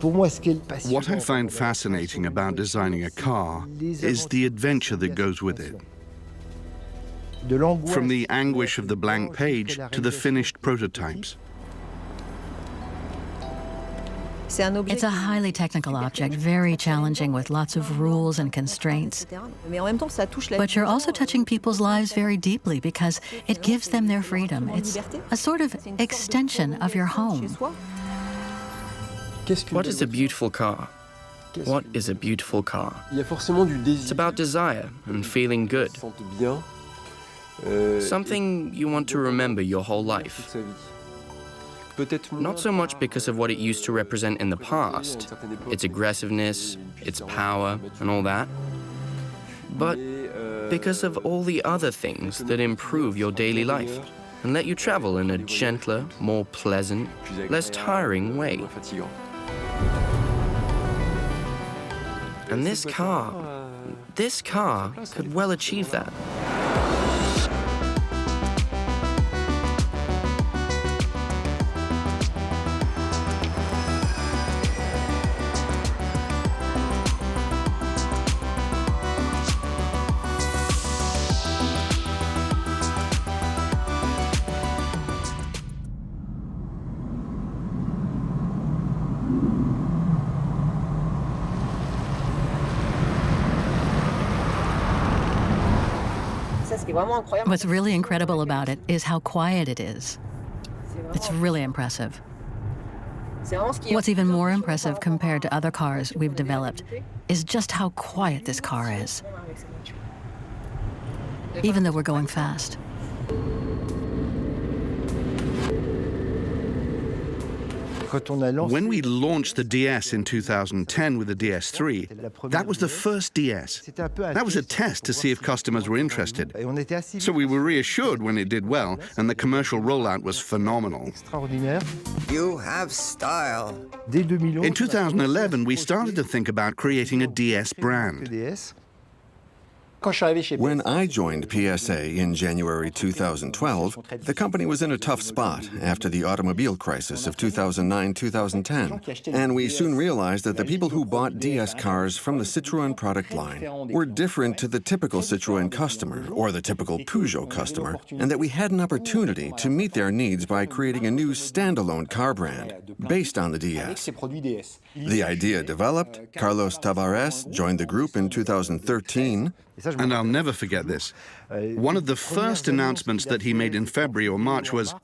What I find fascinating about designing a car is the adventure that goes with it. From the anguish of the blank page to the finished prototypes. It's a highly technical object, very challenging with lots of rules and constraints. But you're also touching people's lives very deeply because it gives them their freedom. It's a sort of extension of your home. What is a beautiful car? What is a beautiful car? It's about desire and feeling good. Something you want to remember your whole life. Not so much because of what it used to represent in the past, its aggressiveness, its power, and all that, but because of all the other things that improve your daily life and let you travel in a gentler, more pleasant, less tiring way. And this car could well achieve that. What's really incredible about it is how quiet it is. It's really impressive. What's even more impressive compared to other cars we've developed is just how quiet this car is, even though we're going fast. When we launched the DS in 2010 with the DS3, that was the first DS. That was a test to see if customers were interested. So we were reassured when it did well, and the commercial rollout was phenomenal. You have style. In 2011, we started to think about creating a DS brand. When I joined PSA in January 2012, the company was in a tough spot after the automobile crisis of 2009-2010, and we soon realized that the people who bought DS cars from the Citroën product line were different to the typical Citroën customer or the typical Peugeot customer, and that we had an opportunity to meet their needs by creating a new standalone car brand based on the DS. The idea developed, Carlos Tavares joined the group in 2013, and I'll never forget this. One of the first announcements that he made in February or March was,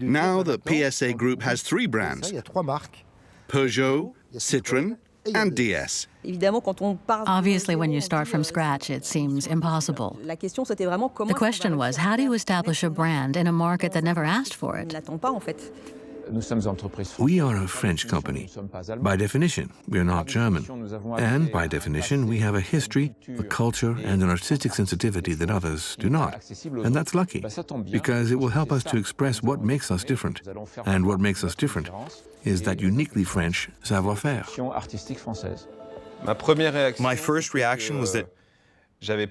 now the PSA Group has 3 brands, Peugeot, Citroën, and DS. Obviously, when you start from scratch, it seems impossible. The question was, how do you establish a brand in a market that never asked for it? We are a French company. By definition, we are not German. And by definition, we have a history, a culture, and an artistic sensitivity that others do not. And that's lucky, because it will help us to express what makes us different. And what makes us different is that uniquely French savoir-faire. My first reaction was that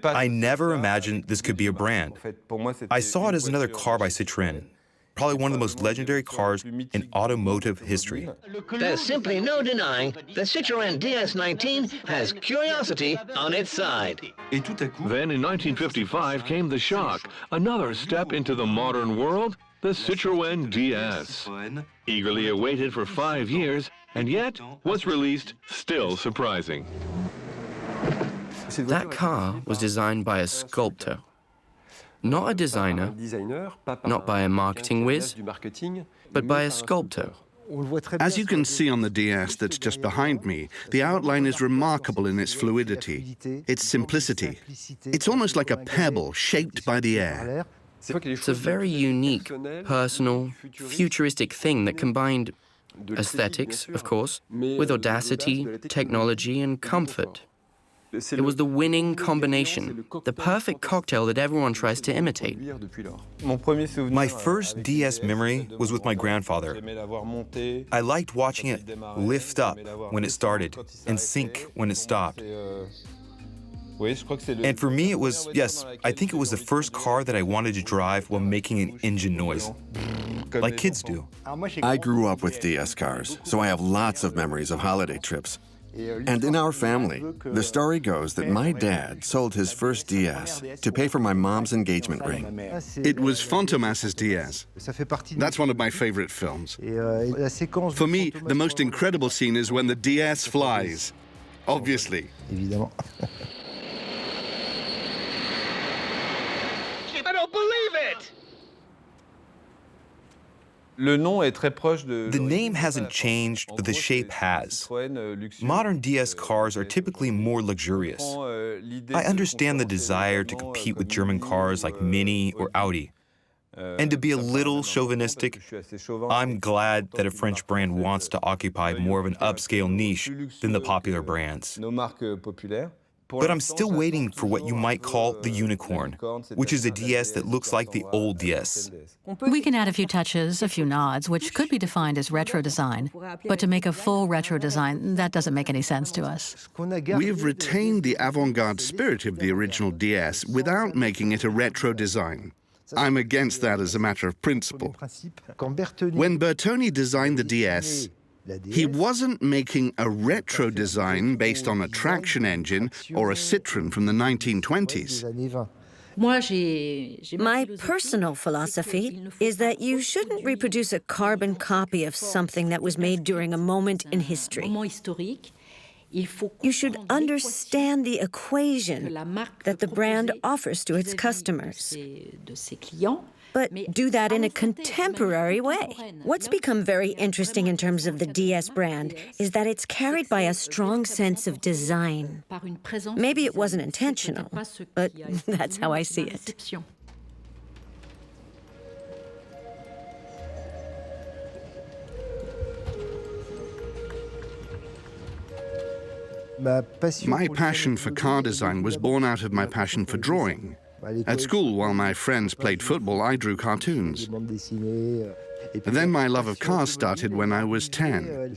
I never imagined this could be a brand. I saw it as another car by Citroën. Probably one of the most legendary cars in automotive history. There's simply no denying the Citroën DS19 has curiosity on its side. Then in 1955 came the shock, another step into the modern world, the Citroën DS. Eagerly awaited for 5 years, and yet what's released still surprising. That car was designed by a sculptor. Not a designer, not by a marketing whiz, but by a sculptor. As you can see on the DS that's just behind me, the outline is remarkable in its fluidity, its simplicity. It's almost like a pebble shaped by the air. It's a very unique, personal, futuristic thing that combined aesthetics, of course, with audacity, technology, and comfort. It was the winning combination, the perfect cocktail that everyone tries to imitate. My first DS memory was with my grandfather. I liked watching it lift up when it started and sink when it stopped. And for me, it was, yes, I think it was the first car that I wanted to drive while making an engine noise. like kids do. I grew up with DS cars, so I have lots of memories of holiday trips. And in our family, the story goes that my dad sold his first DS to pay for my mom's engagement ring. It was Fantomas's DS. That's one of my favorite films. For me, the most incredible scene is when the DS flies. Obviously. I don't believe it! The name hasn't changed, but the shape has. Modern DS cars are typically more luxurious. I understand the desire to compete with German cars like Mini or Audi. And to be a little chauvinistic, I'm glad that a French brand wants to occupy more of an upscale niche than the popular brands. But I'm still waiting for what you might call the unicorn, which is a DS that looks like the old DS. We can add a few touches, a few nods, which could be defined as retro design. But to make a full retro design, that doesn't make any sense to us. We've retained the avant-garde spirit of the original DS without making it a retro design. I'm against that as a matter of principle. When Bertoni designed the DS, he wasn't making a retro design based on a traction engine or a Citroën from the 1920s. My personal philosophy is that you shouldn't reproduce a carbon copy of something that was made during a moment in history. You should understand the equation that the brand offers to its customers, but do that in a contemporary way. What's become very interesting in terms of the DS brand is that it's carried by a strong sense of design. Maybe it wasn't intentional, but that's how I see it. My passion for car design was born out of my passion for drawing. At school, while my friends played football, I drew cartoons. Then my love of cars started when I was 10.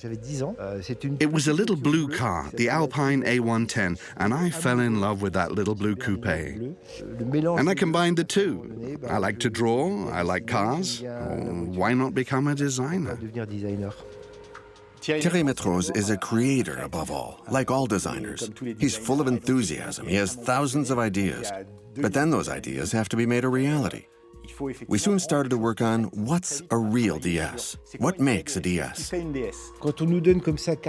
It was a little blue car, the Alpine A110, and I fell in love with that little blue coupe. And I combined the two. I like to draw, I like cars. Why not become a designer? Thierry Métrose is a creator above all, like all designers. He's full of enthusiasm, he has thousands of ideas. But then those ideas have to be made a reality. We soon started to work on what's a real DS? What makes a DS?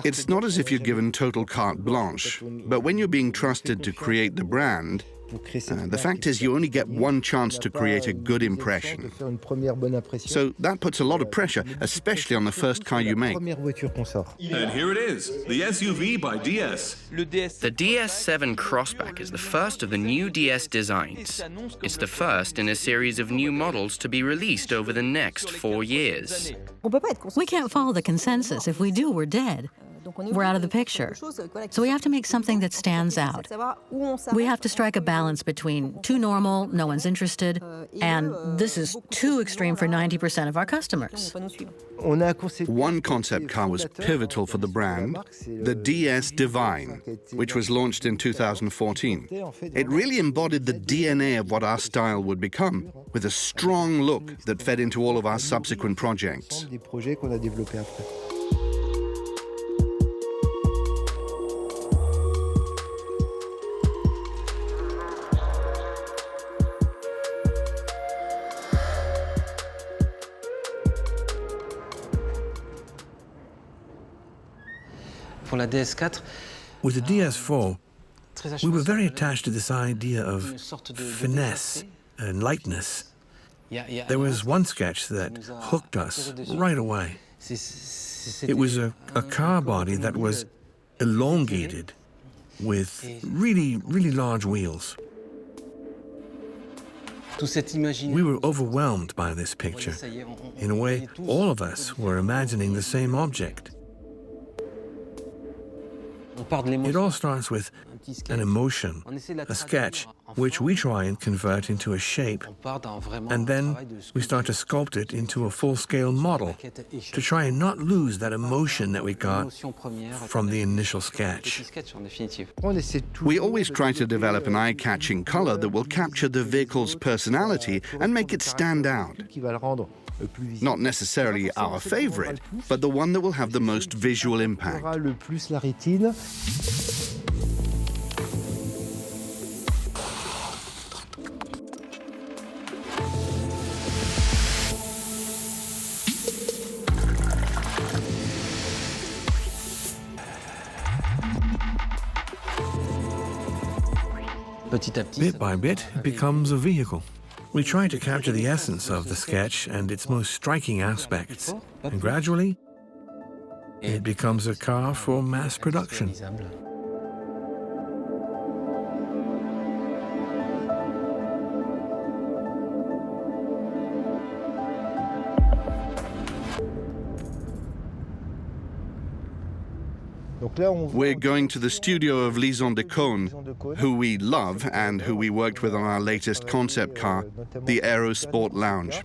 It's not as if you're given total carte blanche, but when you're being trusted to create the brand, the fact is you only get one chance to create a good impression. So that puts a lot of pressure, especially on the first car you make. And here it is, the SUV by DS. The DS7 Crossback is the first of the new DS designs. It's the first in a series of new models to be released over the next 4 years. We can't follow the consensus. If we do, we're dead. We're out of the picture. So we have to make something that stands out. We have to strike a balance between too normal, no one's interested, and this is too extreme for 90% of our customers. One concept car was pivotal for the brand, the DS Divine, which was launched in 2014. It really embodied the DNA of what our style would become, with a strong look that fed into all of our subsequent projects. With the DS4, we were very attached to this idea of finesse and lightness. There was one sketch that hooked us right away. It was a car body that was elongated with really, really large wheels. We were overwhelmed by this picture. In a way, all of us were imagining the same object. It all starts with an emotion, a sketch, which we try and convert into a shape, and then we start to sculpt it into a full-scale model to try and not lose that emotion that we got from the initial sketch. We always try to develop an eye-catching color that will capture the vehicle's personality and make it stand out. Not necessarily our favorite, but the one that will have the most visual impact. Bit by bit, it becomes a vehicle. We try to capture the essence of the sketch and its most striking aspects, and gradually, it becomes a car for mass production. We're going to the studio of Lisan de Cône, who we love and who we worked with on our latest concept car, the Aerosport Lounge.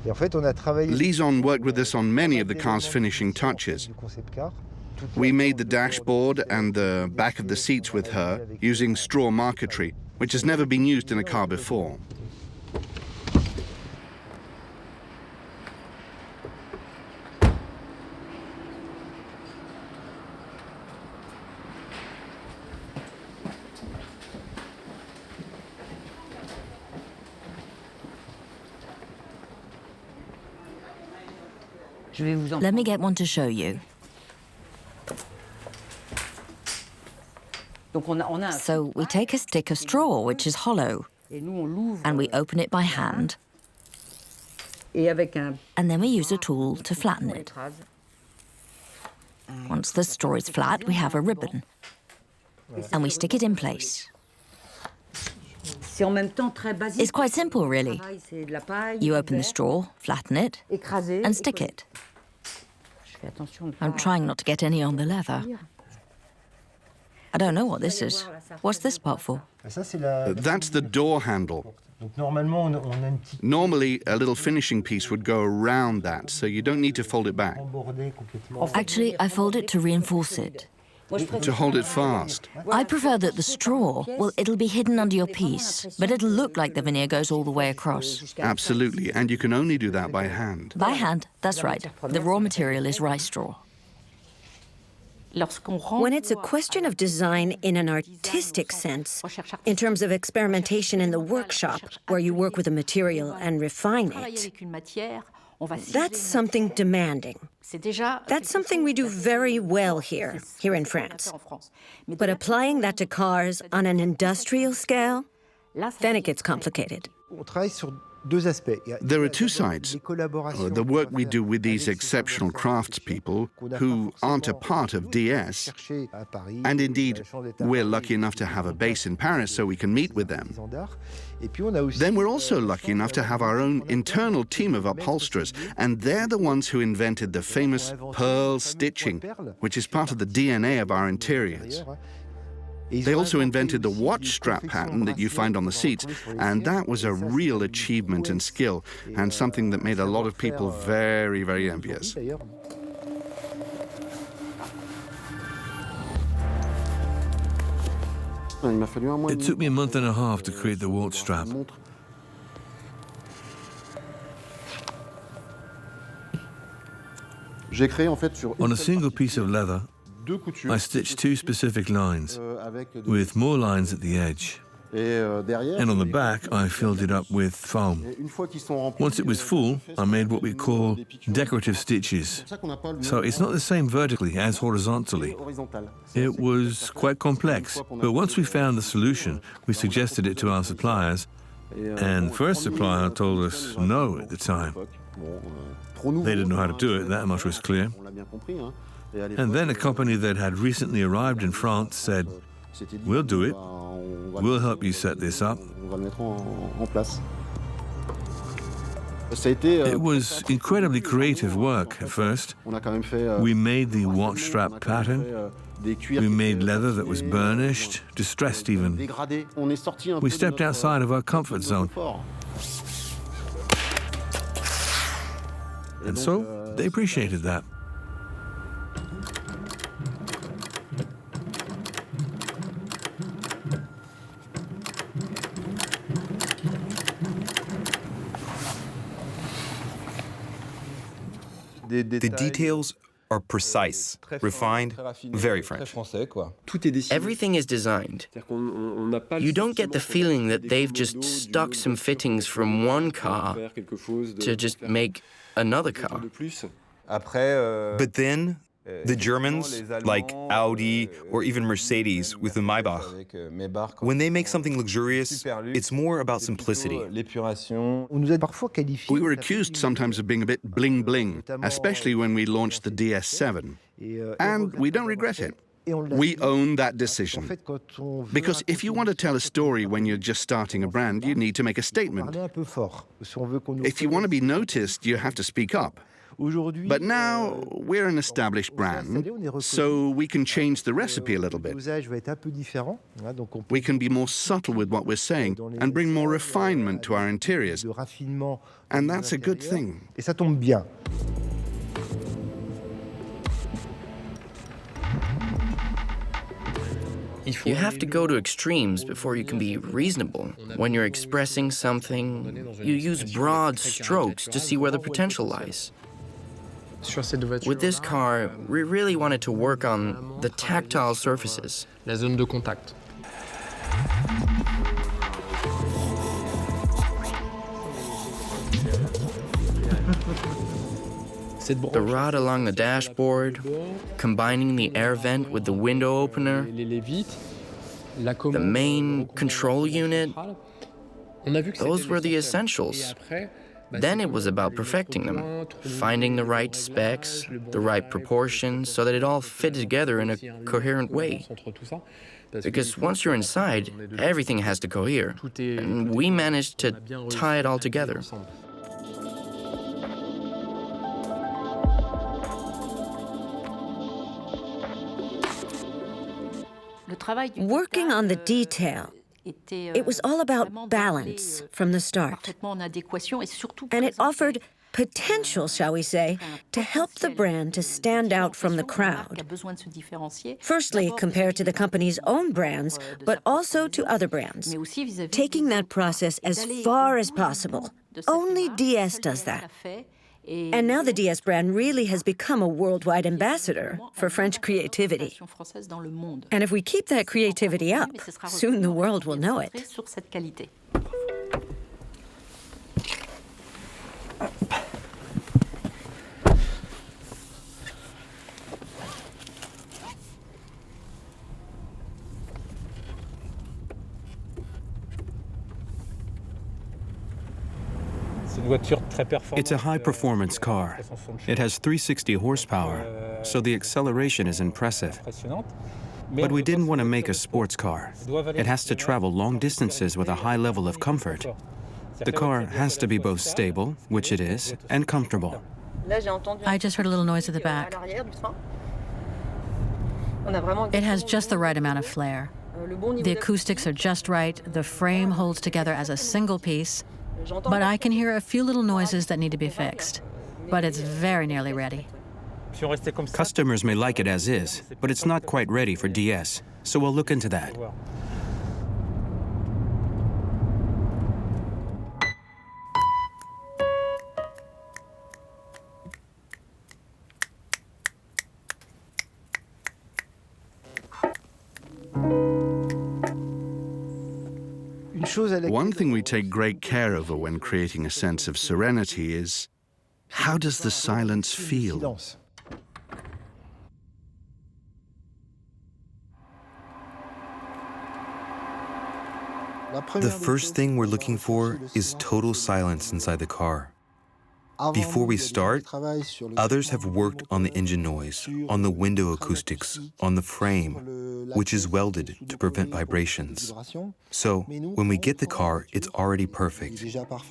Lisan worked with us on many of the car's finishing touches. We made the dashboard and the back of the seats with her using straw marquetry, which has never been used in a car before. Let me get one to show you. So we take a stick of straw, which is hollow, and we open it by hand. And then we use a tool to flatten it. Once the straw is flat, we have a ribbon, and we stick it in place. It's quite simple, really. You open the straw, flatten it, and stick it. I'm trying not to get any on the leather. I don't know what this is. What's this part for? That's the door handle. Normally, a little finishing piece would go around that, so you don't need to fold it back. Actually, I fold it to reinforce it. To hold it fast. I prefer that the straw, well, it'll be hidden under your piece, but it'll look like the veneer goes all the way across. Absolutely, and you can only do that by hand. By hand, that's right. The raw material is rice straw. When it's a question of design in an artistic sense, in terms of experimentation in the workshop, where you work with a material and refine it, that's something demanding. That's something we do very well here in France. But applying that to cars on an industrial scale, then it gets complicated. There are two sides. The work we do with these exceptional craftspeople who aren't a part of DS, and indeed, we're lucky enough to have a base in Paris so we can meet with them. Then we're also lucky enough to have our own internal team of upholsterers, and they're the ones who invented the famous pearl stitching, which is part of the DNA of our interiors. They also invented the watch strap pattern that you find on the seats, and that was a real achievement and skill, and something that made a lot of people very, very envious. It took me a month and a half to create the watch strap. On a single piece of leather, I stitched two specific lines, with more lines at the edge. And on the back, I filled it up with foam. Once it was full, I made what we call decorative stitches. So it's not the same vertically as horizontally. It was quite complex, but once we found the solution, we suggested it to our suppliers, and the first supplier told us no at the time. They didn't know how to do it, that much was clear. And then a company that had recently arrived in France said, "We'll do it. We'll help you set this up." It was incredibly creative work at first. We made the watch strap pattern, We made leather that was burnished, distressed even. We stepped outside of our comfort zone. And so, they appreciated that. The details are precise, refined, very French. Everything is designed. You don't get the feeling that they've just stuck some fittings from one car to just make another car. But then, the Germans, like Audi or even Mercedes with the Maybach, when they make something luxurious, it's more about simplicity. We were accused sometimes of being a bit bling-bling, especially when we launched the DS7. And we don't regret it. We own that decision. Because if you want to tell a story when you're just starting a brand, you need to make a statement. If you want to be noticed, you have to speak up. But now we're an established brand, so we can change the recipe a little bit. We can be more subtle with what we're saying and bring more refinement to our interiors. And that's a good thing. You have to go to extremes before you can be reasonable. When you're expressing something, you use broad strokes to see where the potential lies. With this car, we really wanted to work on the tactile surfaces. La zone de contact. The rod along the dashboard, combining the air vent with the window opener, the main control unit, those were the essentials. Then it was about perfecting them, finding the right specs, the right proportions, so that it all fit together in a coherent way. Because once you're inside, everything has to cohere, and we managed to tie it all together. Working on the detail, it was all about balance from the start. And it offered potential, shall we say, to help the brand to stand out from the crowd. Firstly, compared to the company's own brands, but also to other brands, taking that process as far as possible. Only DS does that. And now the DS brand really has become a worldwide ambassador for French creativity. And if we keep that creativity up, soon the world will know it. It's a high-performance car. It has 360 horsepower, so the acceleration is impressive. But we didn't want to make a sports car. It has to travel long distances with a high level of comfort. The car has to be both stable, which it is, and comfortable. I just heard a little noise at the back. It has just the right amount of flair. The acoustics are just right. The frame holds together as a single piece. But I can hear a few little noises that need to be fixed. But it's very nearly ready. Customers may like it as is, but it's not quite ready for DS, so we'll look into that. One thing we take great care over when creating a sense of serenity is, how does the silence feel? The first thing we're looking for is total silence inside the car. Before we start, others have worked on the engine noise, on the window acoustics, on the frame, which is welded to prevent vibrations. So when we get the car, it's already perfect.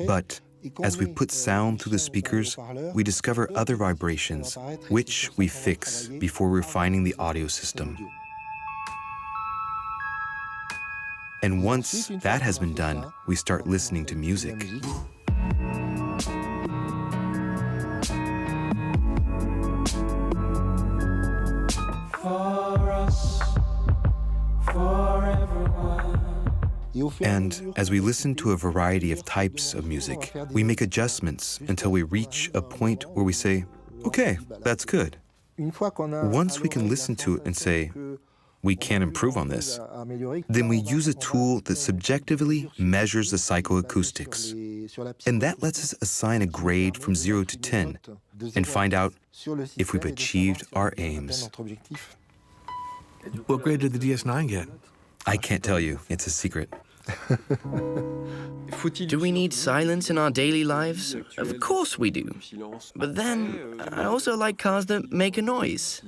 But as we put sound through the speakers, we discover other vibrations, which we fix before refining the audio system. And once that has been done, we start listening to music. And as we listen to a variety of types of music, we make adjustments until we reach a point where we say, okay, that's good. Once we can listen to it and say, we can improve on this, then we use a tool that subjectively measures the psychoacoustics. And that lets us assign a grade from 0 to 10 and find out if we've achieved our aims. What grade did the DS9 get? I can't tell you. It's a secret. Do we need silence in our daily lives? Of course we do. But then, I also like cars that make a noise,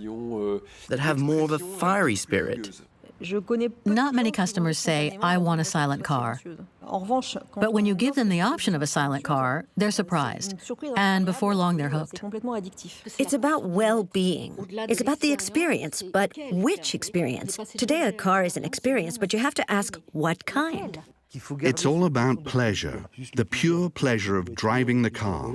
that have more of a fiery spirit. Not many customers say, I want a silent car. But when you give them the option of a silent car, they're surprised. And before long, they're hooked. It's about well-being. It's about the experience, but which experience? Today, a car is an experience, but you have to ask what kind. It's all about pleasure, the pure pleasure of driving the car.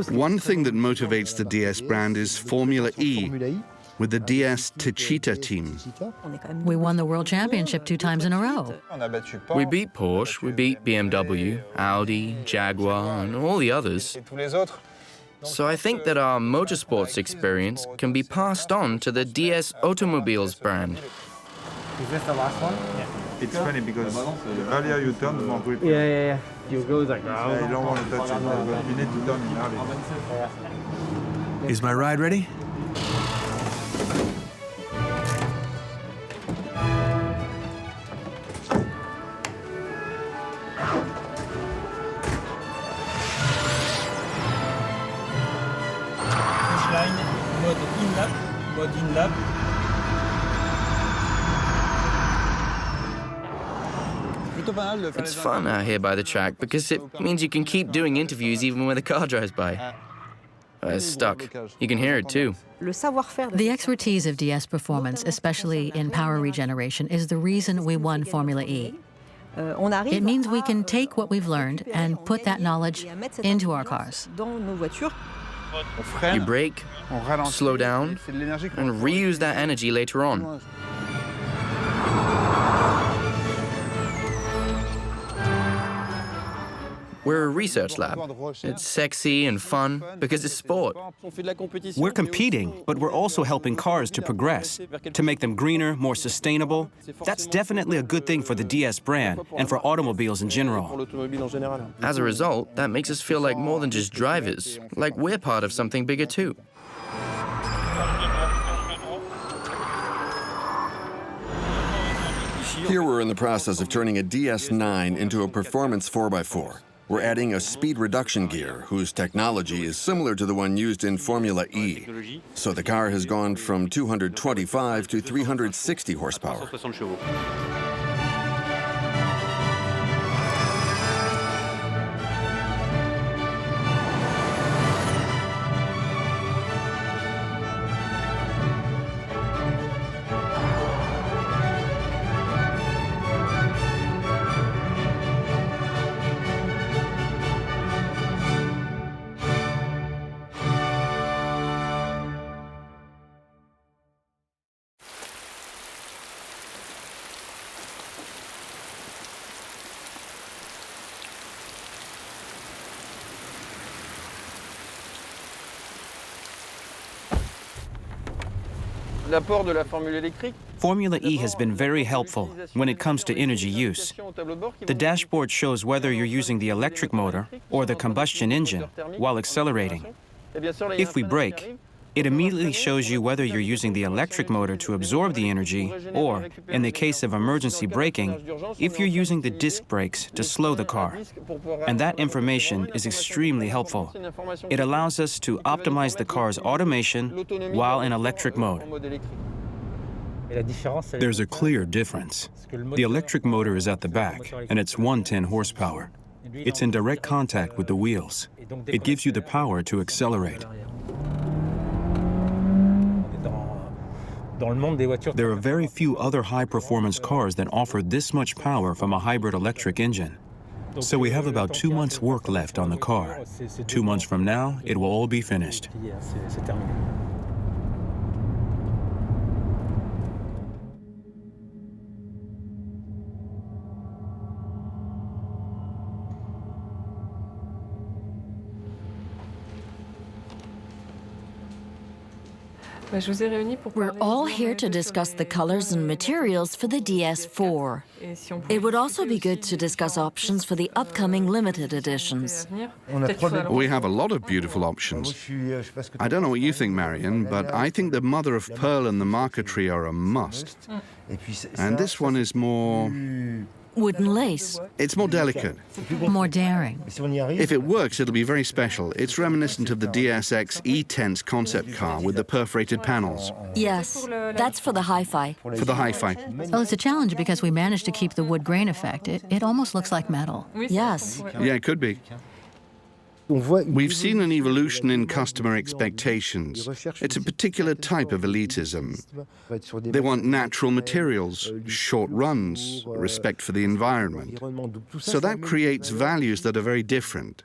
One thing that motivates the DS brand is Formula E, with the DS Techeetah team. We won the World Championship 2 times in a row. We beat Porsche, we beat BMW, Audi, Jaguar, and all the others. So I think that our motorsports experience can be passed on to the DS Automobiles brand. Is this the last one? Yeah. It's funny because the earlier you turn, the more grip. Yeah. You go like, yeah, you don't want to touch it, but you need to turn in early. Is my ride ready? Mode in-lap. It's fun out here by the track because it means you can keep doing interviews even when the car drives by. It's stuck. You can hear it too. The expertise of DS Performance, especially in power regeneration, is the reason we won Formula E. It means we can take what we've learned and put that knowledge into our cars. You brake, slow down, and reuse that energy later on. We're a research lab. It's sexy and fun because it's sport. We're competing, but we're also helping cars to progress, to make them greener, more sustainable. That's definitely a good thing for the DS brand and for automobiles in general. As a result, that makes us feel like more than just drivers, like we're part of something bigger too. Here we're in the process of turning a DS9 into a performance 4x4. We're adding a speed reduction gear whose technology is similar to the one used in Formula E. So the car has gone from 225 to 360 horsepower. Formula E has been very helpful when it comes to energy use. The dashboard shows whether you're using the electric motor or the combustion engine while accelerating. If we brake, it immediately shows you whether you're using the electric motor to absorb the energy or, in the case of emergency braking, if you're using the disc brakes to slow the car. And that information is extremely helpful. It allows us to optimize the car's automation while in electric mode. There's a clear difference. The electric motor is at the back, and it's 110 horsepower. It's in direct contact with the wheels. It gives you the power to accelerate. There are very few other high-performance cars that offer this much power from a hybrid electric engine. So we have about 2 months' work left on the car. 2 months from now, it will all be finished. We're all here to discuss the colors and materials for the DS4. It would also be good to discuss options for the upcoming limited editions. We have a lot of beautiful options. I don't know what you think, Marion, but I think the mother of pearl and the marquetry are a must. And this one is more... Wooden lace. It's more delicate. More daring. If it works, it'll be very special. It's reminiscent of the DSX E-Tense concept car with the perforated panels. Yes, that's for the hi-fi. For the hi-fi. Well, it's a challenge because we managed to keep the wood grain effect. It almost looks like metal. Yes. Yeah, it could be. We've seen an evolution in customer expectations. It's a particular type of elitism. They want natural materials, short runs, respect for the environment. So that creates values that are very different.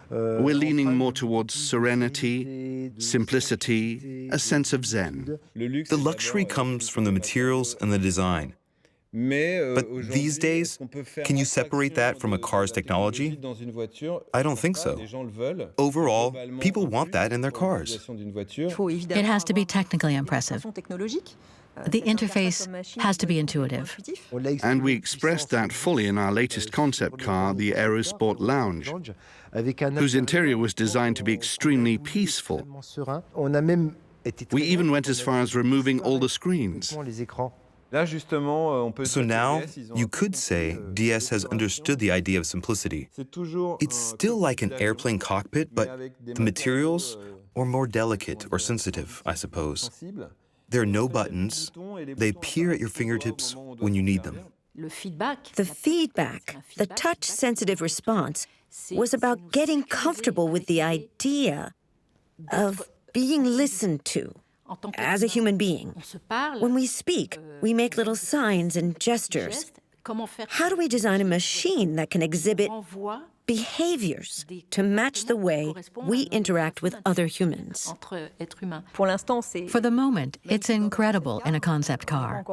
We're leaning more towards serenity, simplicity, a sense of zen. The luxury comes from the materials and the design. But these days, can you separate that from a car's technology? I don't think so. Overall, people want that in their cars. It has to be technically impressive. The interface has to be intuitive. And we expressed that fully in our latest concept car, the Aerosport Lounge, whose interior was designed to be extremely peaceful. We even went as far as removing all the screens. So now, you could say DS has understood the idea of simplicity. It's still like an airplane cockpit, but the materials are more delicate or sensitive, I suppose. There are no buttons. They appear at your fingertips when you need them. The feedback, the touch-sensitive response, was about getting comfortable with the idea of being listened to. As a human being, when we speak, we make little signs and gestures. How do we design a machine that can exhibit behaviors to match the way we interact with other humans? For the moment, it's incredible in a concept car.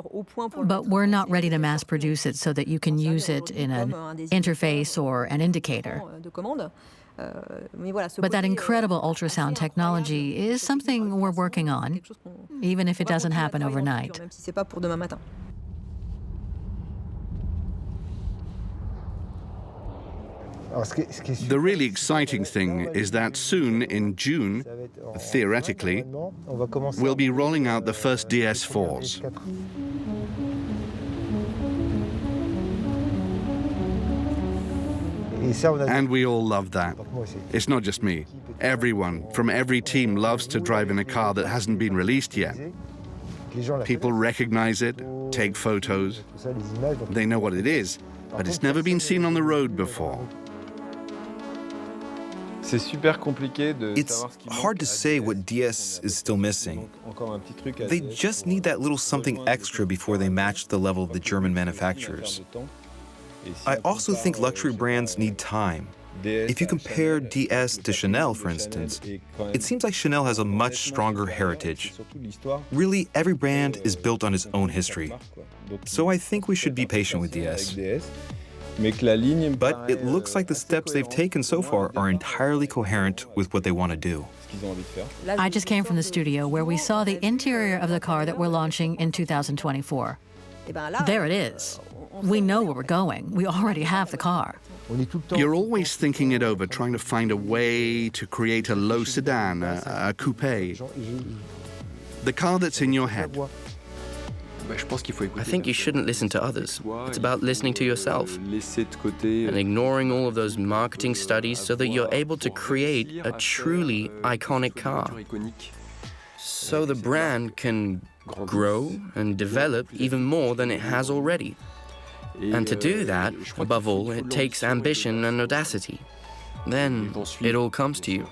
But we're not ready to mass produce it so that you can use it in an interface or an indicator. But that incredible ultrasound technology is something we're working on, even if it doesn't happen overnight. The really exciting thing is that soon, in June, theoretically, we'll be rolling out the first DS4s. And we all love that. It's not just me. Everyone from every team loves to drive in a car that hasn't been released yet. People recognize it, take photos. They know what it is, but it's never been seen on the road before. It's hard to say what DS is still missing. They just need that little something extra before they match the level of the German manufacturers. I also think luxury brands need time. If you compare DS to Chanel, for instance, it seems like Chanel has a much stronger heritage. Really, every brand is built on its own history. So I think we should be patient with DS. But it looks like the steps they've taken so far are entirely coherent with what they want to do. I just came from the studio where we saw the interior of the car that we're launching in 2024. There it is. We know where we're going. We already have the car. You're always thinking it over, trying to find a way to create a low sedan, a coupe. The car that's in your head. I think you shouldn't listen to others. It's about listening to yourself and ignoring all of those marketing studies so that you're able to create a truly iconic car. So the brand can grow and develop even more than it has already. And to do that, above all, it takes ambition and audacity. Then it all comes to you.